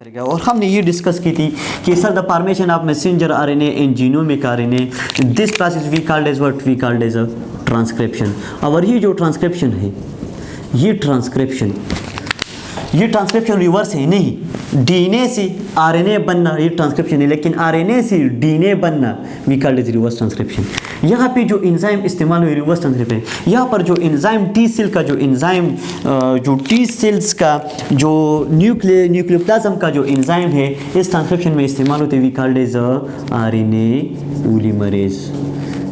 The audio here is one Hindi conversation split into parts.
करेगा। और हमने ये डिस्कस की थी कि sir the formation of messenger RNA in genomic RNA, this process we called as what we called as a transcription. और ये जो ट्रांसक्रिप्शन है, ये ट्रांसक्रिप्शन रिवर्स है नहीं, डीएनए से आरएनए बनना ये ट्रांसक्रिप्शन है, लेकिन आरएनए से डीएनए बनना we called as reverse transcription. यहाँ पे जो एंजाइम इस्तेमाल हुई रिवर्स ट्रांसक्रिप्शन, यहाँ पर जो एंजाइम टी सेल का जो एंजाइम जो टी सेल्स का जो न्यूक्लियोप्लाज्म का जो एंजाइम है इस ट्रांसक्रिप्शन में इस्तेमाल होते we called as RNA polymerase.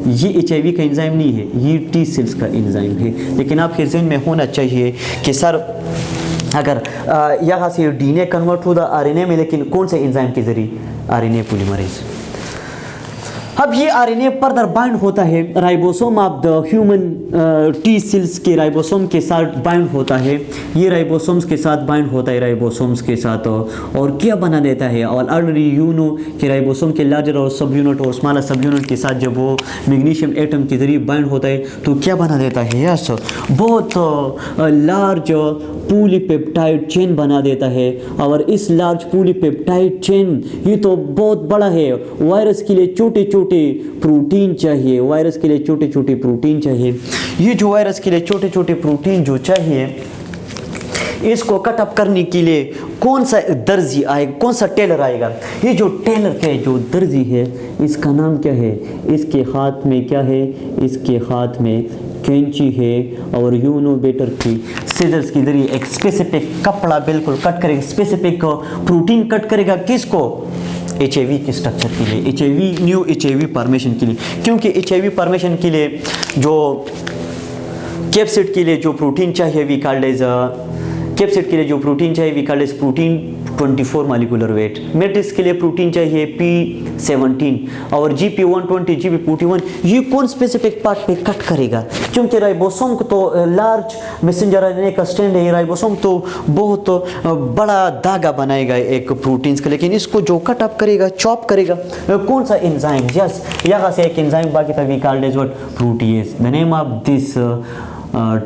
ये एचआईवी का एंजाइम नहीं है, ये टी सेल्स का एंजाइम है। लेकिन आपके ज़हन में होना चाहिए कि सर अगर यहाँ से डीएनए कन्वर्ट होगा आरएनए में, लेकिन कौन से एंजाइम के जरिए? RNA polymerase. अब ये आरएनए फर्दर बाइंड होता है ribosome of the human T cells के राइबोसोम के साथ बाइंड होता है, ये राइबोसोम्स के साथ बाइंड होता है राइबोसोम्स के साथ, और क्या बना देता है? और ऑलरेडी यू नो कि राइबोसोम के लार्जर और सब यूनिट और स्मॉलर सब यूनिट के साथ जब वो मैग्नीशियम एटम के जरिए बाइंड होता है तो क्या बना देता है? यस, बहुत लार्ज पॉलीपेप्टाइड चेन बना देता है। और इस लार्ज पॉलीपेप्टाइड चेन ये तो बहुत बड़ा है, वायरस के लिए छोटे छोटे प्रोटीन चाहिए, वायरस के लिए छोटे छोटे प्रोटीन चाहिए। ये जो वायरस के लिए छोटे छोटे प्रोटीन जो चाहिए, इसको कट अप करने के लिए कौन सा दर्जी आएगा, कौन सा टेलर आएगा? ये जो टेलर है, जो दर्जी है, इसका नाम क्या है? इसके हाथ में क्या है? इसके हाथ में कैंची है, और यू नो बेटर की सीजर्स के जरिए एक स्पेसिफिक कपड़ा बिल्कुल कट करेगा, स्पेसिफिक प्रोटीन कट करेगा। किसको? एचआईवी के स्ट्रक्चर के लिए, एचआईवी न्यू एचआईवी फॉर्मेशन के लिए। क्योंकि एचआईवी फॉर्मेशन के लिए जो कैप्सिड के लिए जो प्रोटीन चाहिए वी कॉल्ड एज कैप्सिड के लिए जो प्रोटीन चाहिए we called as protein 24 molecular weight. Matrix के लिए प्रोटीन चाहिए P17 और GP120 GP41। ये कौन स्पेसिफिक पार्ट पे कट करेगा? क्योंकि राइबोसोम को तो लार्ज मैसेंजर आरएनए का स्ट्रैंड है, राइबोसोम तो बहुत बड़ा धागा बनाएगा एक प्रोटीन्स का, लेकिन इसको जो कट अप करेगा, चॉप करेगा, कौन सा एंजाइम? यस, यहाँ से एक एंजाइम बाकी था we called as what? Protease. The name of this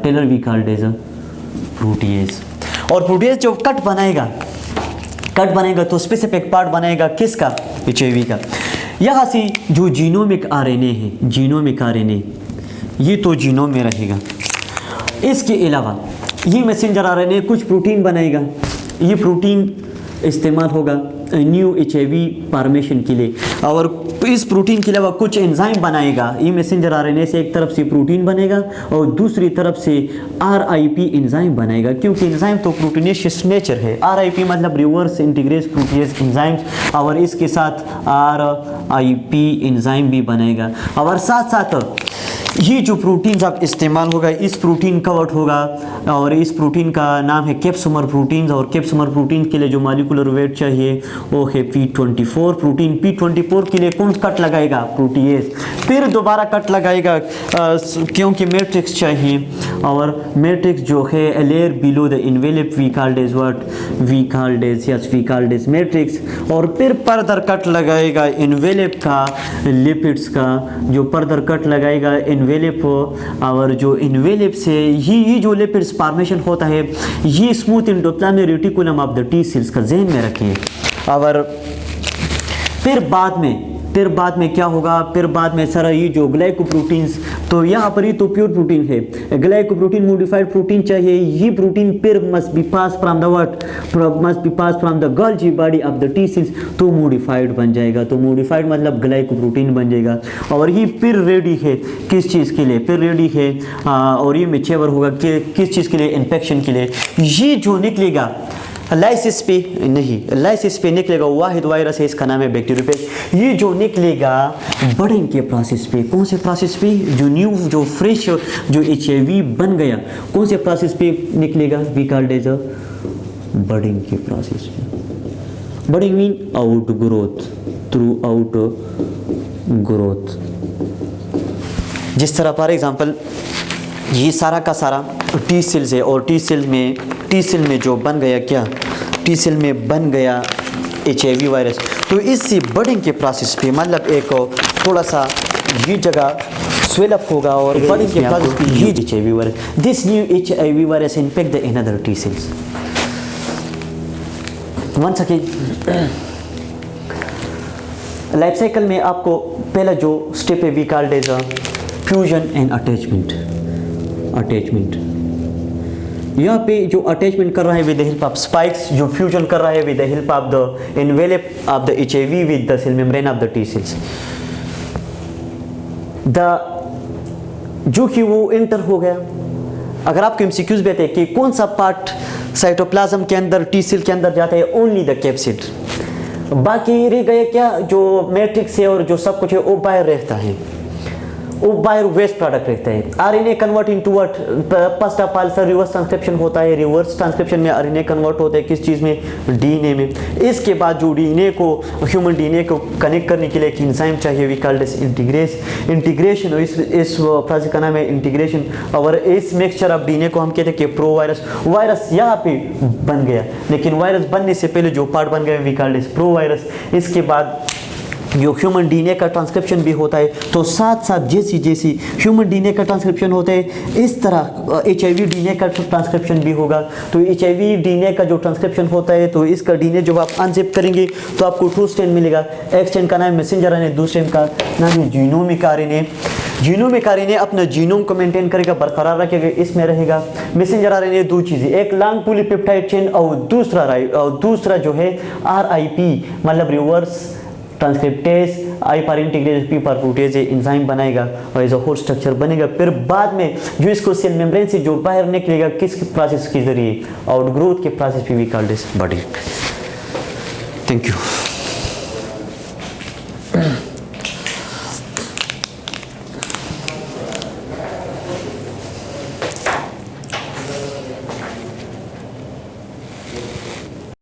tailor we called as protease. और प्रोटीएज जो कट बनेगा तो स्पेसिफिक पार्ट बनेगा किसका? एचआईवी का। यहाँ से जो जीनोमिक आरएनए है, जीनोमिक आरएनए ये तो जीनोम में रहेगा। इसके अलावा ये मैसेंजर आरएनए कुछ प्रोटीन बनाएगा, ये प्रोटीन इस्तेमाल होगा न्यू एचआईवी फॉर्मेशन के लिए। और इस प्रोटीन के अलावा कुछ एंजाइम बनाएगा। ये मैसेंजर आरएनए से एक तरफ से प्रोटीन बनेगा और दूसरी तरफ से आरआईपी एंजाइम बनेगा, क्योंकि एंजाइम तो प्रोटीनेशियस नेचर है। आरआईपी मतलब रिवर्स इंटीग्रेस प्रोटीएज एंजाइम्स, और इसके साथ आरआईपी एंजाइम भी बनेगा। और साथ साथ ये जो प्रोटीन अब इस्तेमाल होगा, इस प्रोटीन कवर्ट होगा, और इस प्रोटीन का नाम है कैप्सुमर प्रोटीन। और कैप्सुमर प्रोटीन के लिए जो मॉलिक्यूलर वेट चाहिए वो है P24 प्रोटीन। P24 के लिए कौन कट लगाएगा? प्रोटीएज। फिर दोबारा कट लगाएगा क्योंकि मैट्रिक्स चाहिए, और मैट्रिक्स जो है layer below the envelope we called as what? We called as matrix. और फिर फर्दर कट लगाएगा इन्वेलप का, लिपिड्स का जो फर्दर कट लगाएगा इन्वेलप। और जो इन्वेलप से ये जो लिपिड्स फॉर्मेशन होता है, ये smooth endoplasmic reticulum of the T cells का ज़हन में रखिए। और फिर बाद में क्या होगा? फिर बाद में सारा ये जो ग्लाइकोप्रोटीन्स, तो यहाँ पर ये तो प्योर प्रोटीन है, ग्लाइकोप्रोटीन मॉडिफाइड प्रोटीन चाहिए। ये प्रोटीन फिर must be pass from the what? Must be pass from the Golgi body of the T cells, तो मॉडिफाइड बन जाएगा। तो मॉडिफाइड मतलब ग्लाइकोप्रोटीन बन जाएगा। और ये फिर रेडी है किस चीज़ के लिए? फिर रेडी है और ये मैच्योर होगा कि किस चीज़ के लिए? इन्फेक्शन के लिए। ये जो निकलेगा लाइसिस पे निकलेगा, वाहिद वायरस है, इसका नाम है बैक्टीरियोफेज। ये जो निकलेगा बर्डिंग के प्रोसेस पे। कौन से प्रोसेस पे? जो न्यू जो फ्रेश जो एचआईवी बन गया, कौन से प्रोसेस पे निकलेगा? वी कॉल्ड एज बर्डिंग के प्रोसेस पे। Budding mean out growth, through out growth. जिस तरह फॉर एग्जांपल ये सारा का सारा टी सेल्स है, और टी सेल में जो बन गया क्या? टी सेल में बन गया एचआईवी वायरस। तो इससे बर्डिंग के प्रोसेस पे मतलब एक थोड़ा सा ये जगह स्वेल अप होगा, और बर्डिंग के प्रोसेस पे ये HIV virus, this new HIV virus infect the another T cells. Once again life cycle में आपको पहला जो स्टेप है we called as fusion and attachment. यहाँ पे जो अटैचमेंट कर रहा है with the help of spikes, जो फ्यूजन कर रहा है with the help of the envelope of the HIV with the cell membrane of the T cells. जो कि वो एंटर हो गया। अगर आपको MCQs भी आते हैं कि कौन सा पार्ट साइटोप्लाज्म के अंदर T सेल के अंदर जाता है, ओनली द कैप्सिड, बाकी रह गए क्या जो मैट्रिक्स है और जो सब कुछ है वो बाहर रहता है, वो बाहर वेस्ट प्रोडक्ट रहता है। RNA convert into what, first of all sir reverse transcription होता है। रिवर्स ट्रांसक्रिप्शन में RNA कन्वर्ट होता है किस चीज़ में, DNA में। इसके बाद जो DNA को, ह्यूमन DNA को कनेक्ट करने के लिए एक एंजाइम चाहिए, वी कॉल्ड दिस इंटीग्रेशन। इस प्रोसेस का नाम है इंटीग्रेशन। और इस मिक्सचर ऑफ DNA को हम कहते हैं कि प्रो वायरस। वायरस यहाँ पे बन गया, लेकिन वायरस बनने से पहले जो पार्ट बन गया we called this provirus. इसके बाद जो ह्यूमन DNA का ट्रांसक्रिप्शन भी होता है, तो साथ साथ जैसी ह्यूमन DNA का ट्रांसक्रिप्शन होता है, इस तरह HIV DNA का ट्रांसक्रिप्शन भी होगा। तो HIV DNA का जो ट्रांसक्रिप्शन होता है, तो इसका DNA जब आप अनजिप करेंगे तो आपको 2 स्ट्रैंड मिलेगा। एक स्ट्रैंड का नाम मैसेंजर RNA, दूसरे का नाम है जीनोमिक RNA। जीनोमिक RNA अपना जीनोम को मेंटेन करेगा, बरकरार रखेगा, इसमें रहेगा। मैसेंजर RNA 2 चीज़ें, एक लॉन्ग पॉलीपेप्टाइड चेन और दूसरा जो है RIP मतलब रिवर्स ट्रांसक्रिप्टेज, I पर इंटीग्रेज, P पर प्रोटेज एंजाइम बनाएगा और एज अ होल स्ट्रक्चर बनेगा। फिर बाद में जो इसको सेल मेम्ब्रेन से जो बाहर निकलेगा किस प्रोसेस के जरिए, आउटग्रोथ के प्रोसेस पे we call this body. Thank you.